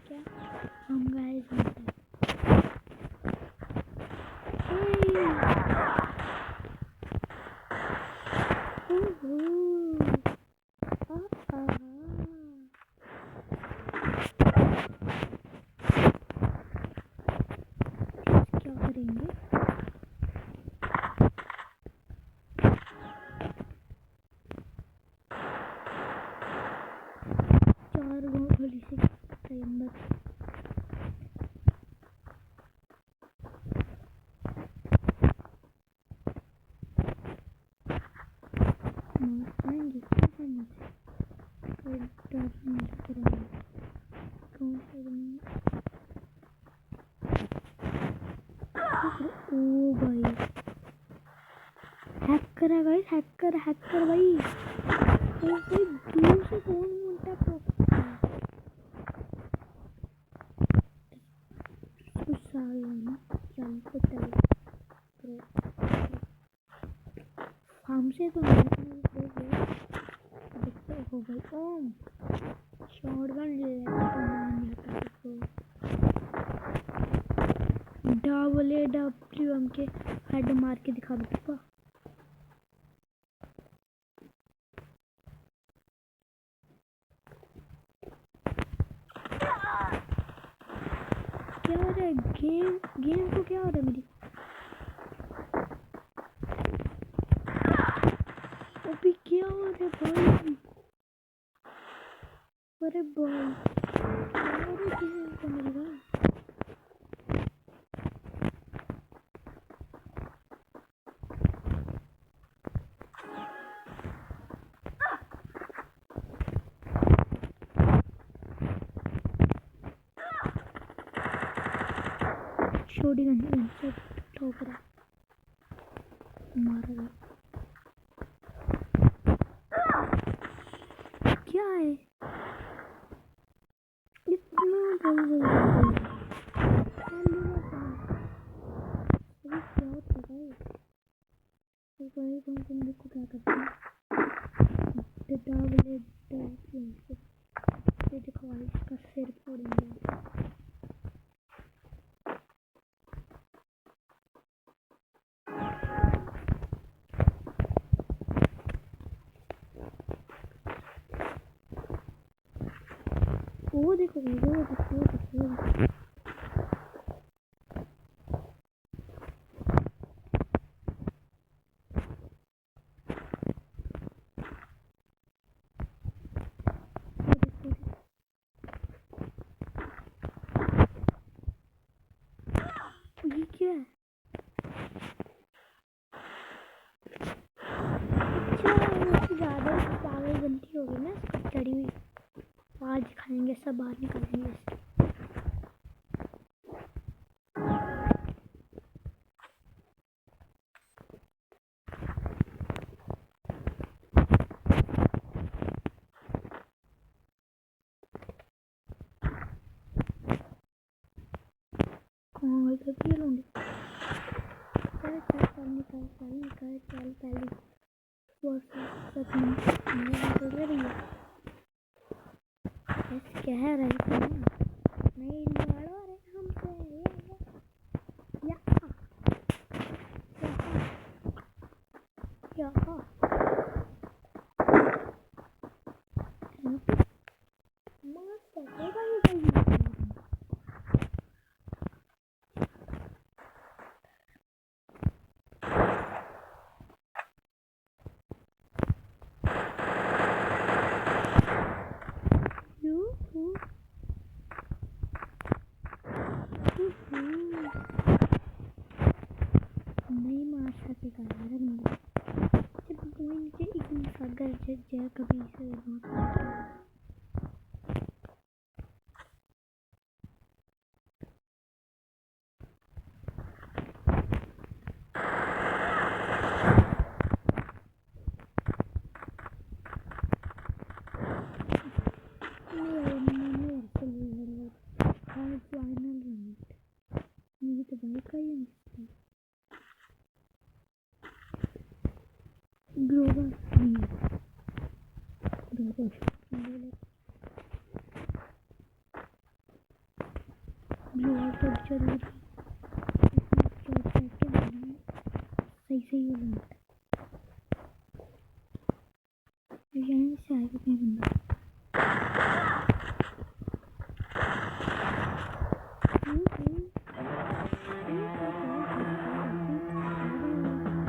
क्या हम गाइस क्या करेंगे? चार थोड़ी सी टाइम बस ओ भाई हैकर है गाइस, हैकर भाई। ओ भाई दूर से कौन उल्टा ठोकता है? गुस्सा आ गया ना, चल हमसे तो देखते हो भाई। ओम शॉटगन ले डब्ल्यू के हेड मार के दिखा दूंगा। क्या हो रहा है? गेम को क्या हो रहा है मेरी? अभी क्या हो रहा है भाई? अरे भाई अरे गेम को मिलेगा। छोटी गन से ठोक रहा मारा गया। क्या है इतना जल्दी क्या होता है? तुम देखो क्या करते हैं। देखो इसका सिर फोड़ेंगे। वो देखो ये क्या है? अच्छा ज़्यादा पागल गलती हो गई ना, चढ़ी हुई। आज खाएंगे सब, बाहर निकालेंगे। कौन गलती लूँगी? चल पहले क्या है नहीं लड़ो रे हमसे या नहीं मार सकेगा यार मुझे। जब मुझे इतनी सागर जय कभी से मुझे तो भाई का ही ग्लोबल ज़रूरी